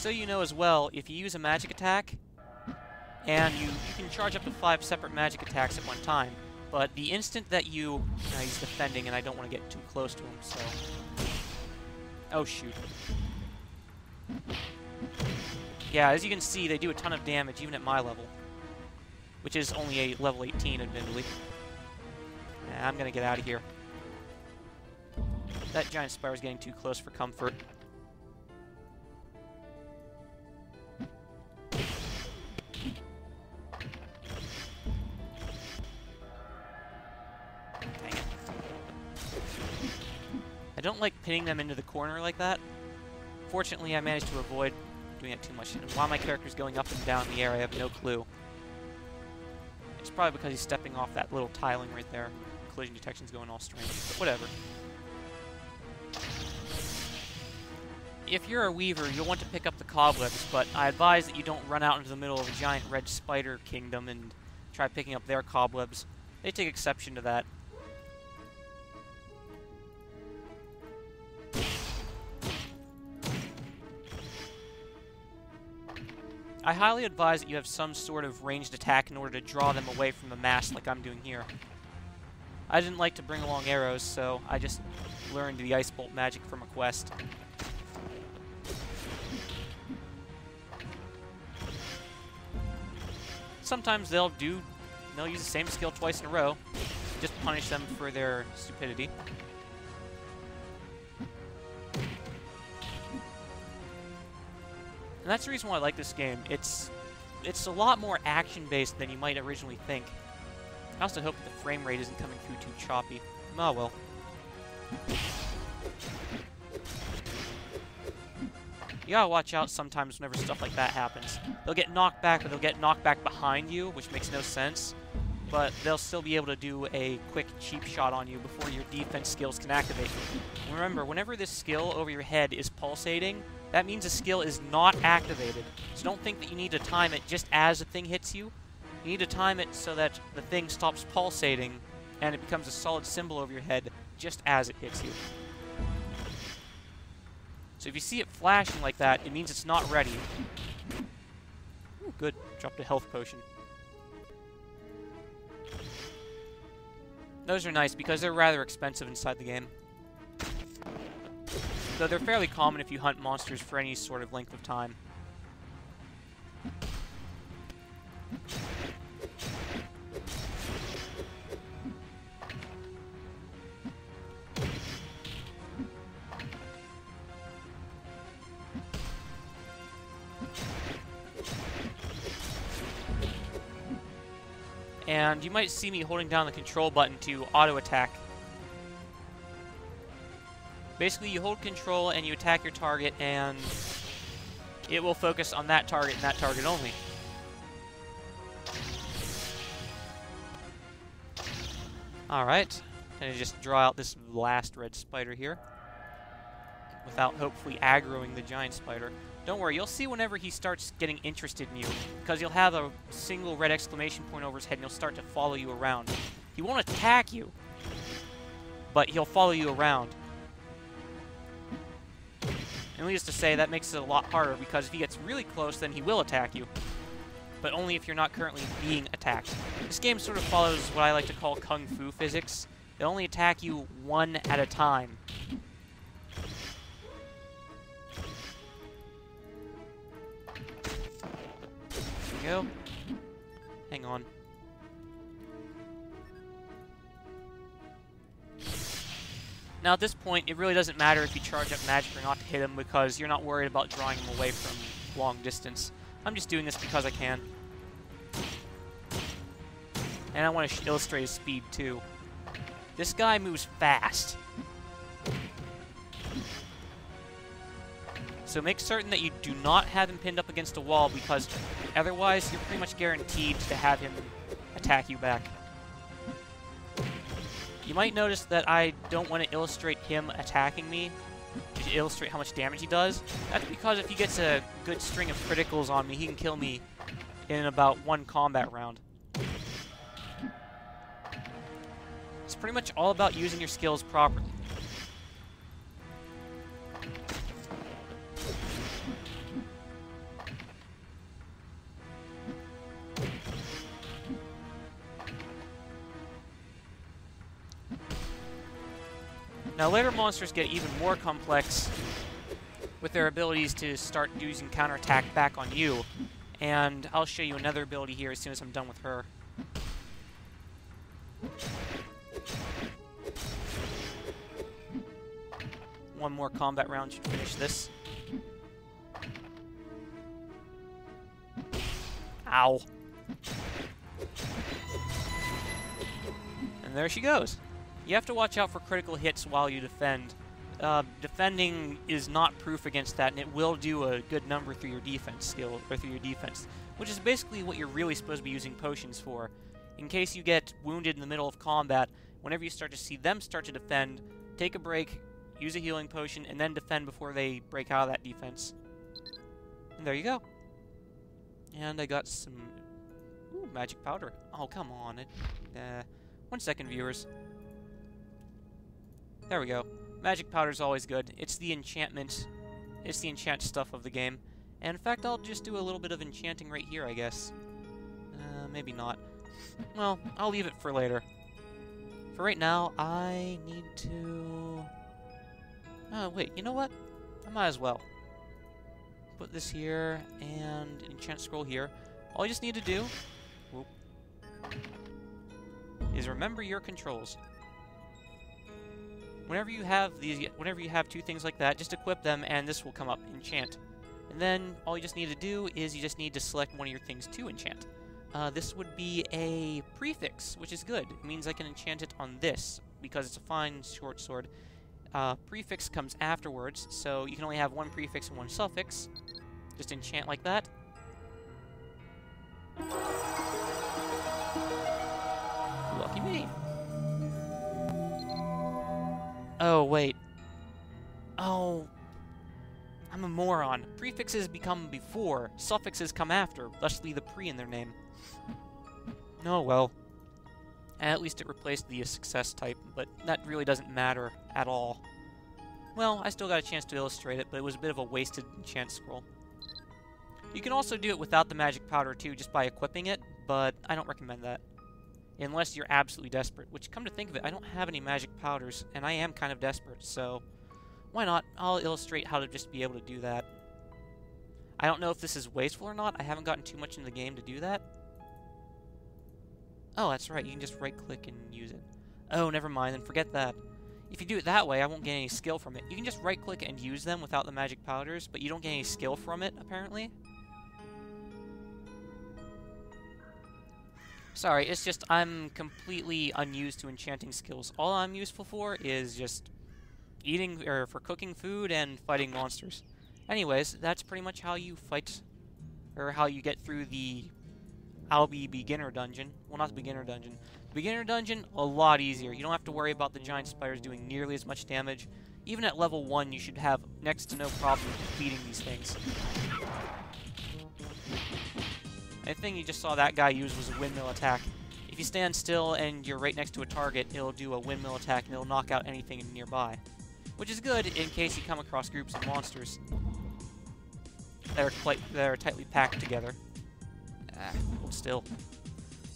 so you know as well, if you use a magic attack, and you can charge up to 5 separate magic attacks at one time, but the instant that you... he's defending, and I don't want to get too close to him, so... Oh, shoot. Yeah, as you can see, they do a ton of damage, even at my level. Which is only a level 18, admittedly. Nah, I'm gonna get out of here. That giant spider's getting too close for comfort. Dang it. I don't like pinning them into the corner like that. Fortunately, I managed to avoid doing it too much. And while my character's going up and down in the air, I have no clue. It's probably because he's stepping off that little tiling right there. Collision detection's going all strange, but whatever. If you're a weaver, you'll want to pick up the cobwebs, but I advise that you don't run out into the middle of a giant red spider kingdom and try picking up their cobwebs. They take exception to that. I highly advise that you have some sort of ranged attack in order to draw them away from the mass like I'm doing here. I didn't like to bring along arrows, so I just learned the Ice Bolt magic from a quest. Sometimes they'll use the same skill twice in a row, just punish them for their stupidity. And that's the reason why I like this game. It's a lot more action-based than you might originally think. I also hope that the frame rate isn't coming through too choppy. Oh well. You gotta watch out sometimes whenever stuff like that happens. They'll get knocked back, but they'll get knocked back behind you, which makes no sense. But they'll still be able to do a quick cheap shot on you before your defense skills can activate. Remember, whenever this skill over your head is pulsating, that means the skill is not activated. So don't think that you need to time it just as the thing hits you. You need to time it so that the thing stops pulsating and it becomes a solid symbol over your head just as it hits you. So if you see it flashing like that, it means it's not ready. Ooh, good. Dropped a health potion. Those are nice because they're rather expensive inside the game. Though they're fairly common if you hunt monsters for any sort of length of time. And you might see me holding down the control button to auto-attack. Basically, you hold control and you attack your target, and it will focus on that target and that target only. Alright, gonna just draw out this last red spider here, without hopefully aggroing the giant spider. Don't worry, you'll see whenever he starts getting interested in you, because you'll have a single red exclamation point over his head and he'll start to follow you around. He won't attack you, but he'll follow you around. And needless to say, that makes it a lot harder, because if he gets really close, then he will attack you. But only if you're not currently being attacked. This game sort of follows what I like to call Kung Fu physics. They only attack you one at a time. There we go. Hang on. Now at this point, it really doesn't matter if you charge up magic or not to hit him, because you're not worried about drawing him away from long distance. I'm just doing this because I can. And I want to illustrate his speed too. This guy moves fast. So make certain that you do not have him pinned up against a wall, because otherwise you're pretty much guaranteed to have him attack you back. You might notice that I don't want to illustrate him attacking me to illustrate how much damage he does. That's because if he gets a good string of criticals on me, he can kill me in about one combat round. It's pretty much all about using your skills properly. Now, later monsters get even more complex with their abilities to start using counterattack back on you. And I'll show you another ability here as soon as I'm done with her. One more combat round should finish this. Ow. And there she goes. You have to watch out for critical hits while you defend. Defending is not proof against that, and it will do a good number through your defense skill, or through your defense, which is basically what you're really supposed to be using potions for. In case you get wounded in the middle of combat, whenever you start to see them start to defend, take a break, use a healing potion, and then defend before they break out of that defense. And there you go. And I got some... Ooh, magic powder. Oh, come on. 1 second, viewers. There we go. Magic powder's always good. It's the enchantment. It's the enchant stuff of the game. And in fact, I'll just do a little bit of enchanting right here, I guess. Maybe not. Well, I'll leave it for later. For right now, I need to... Oh, wait, you know what? I might as well. Put this here, and enchant scroll here. All you just need to do... Whoop, is remember your controls. Whenever you have two things like that, just equip them, and this will come up, enchant. And then all you just need to do is you just need to select one of your things to enchant. This would be a prefix, which is good. It means I can enchant it on this, because it's a fine short sword. Prefix comes afterwards, so you can only have one prefix and one suffix. Just enchant like that. Lucky me. Oh, wait. Oh, I'm a moron. Prefixes become before, suffixes come after, thusly the pre in their name. Oh, well. At least it replaced the success type, but that really doesn't matter at all. Well, I still got a chance to illustrate it, but it was a bit of a wasted enchant scroll. You can also do it without the magic powder too, just by equipping it, but I don't recommend that. Unless you're absolutely desperate, which, come to think of it, I don't have any magic powders, and I am kind of desperate, so why not? I'll illustrate how to just be able to do that. I don't know if this is wasteful or not. I haven't gotten too much in the game to do that. Oh, that's right. You can just right-click and use it. Oh, never mind, then forget that. If you do it that way, I won't get any skill from it. You can just right-click and use them without the magic powders, but you don't get any skill from it, apparently. Sorry, it's just I'm completely unused to enchanting skills. All I'm useful for is just eating, or for cooking food and fighting monsters. Anyways, that's pretty much how you fight, or how you get through the Albi beginner dungeon. Well, not the beginner dungeon. The beginner dungeon, a lot easier. You don't have to worry about the giant spiders doing nearly as much damage. Even at level 1, you should have next to no problem defeating these things. The thing you just saw that guy use was a windmill attack. If you stand still and you're right next to a target, it'll do a windmill attack and it'll knock out anything nearby. Which is good in case you come across groups of monsters that are tightly packed together. Hold still.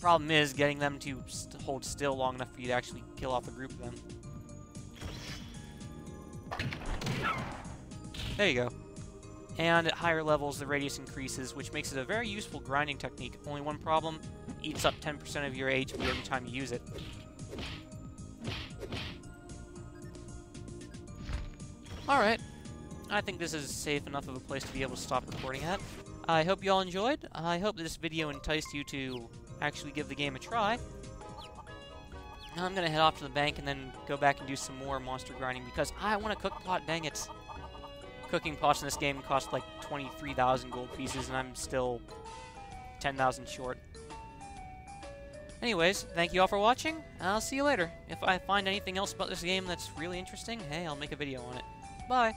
Problem is getting them to hold still long enough for you to actually kill off a group of them. There you go. And at higher levels, the radius increases, which makes it a very useful grinding technique. Only one problem, it eats up 10% of your HP every time you use it. Alright, I think this is safe enough of a place to be able to stop recording at. I hope you all enjoyed. I hope this video enticed you to actually give the game a try. Now I'm going to head off to the bank and then go back and do some more monster grinding, because I want a cook pot, dang it. Cooking pots in this game cost like 23,000 gold pieces, and I'm still 10,000 short. Anyways, thank you all for watching. I'll see you later. If I find anything else about this game that's really interesting, hey, I'll make a video on it. Bye!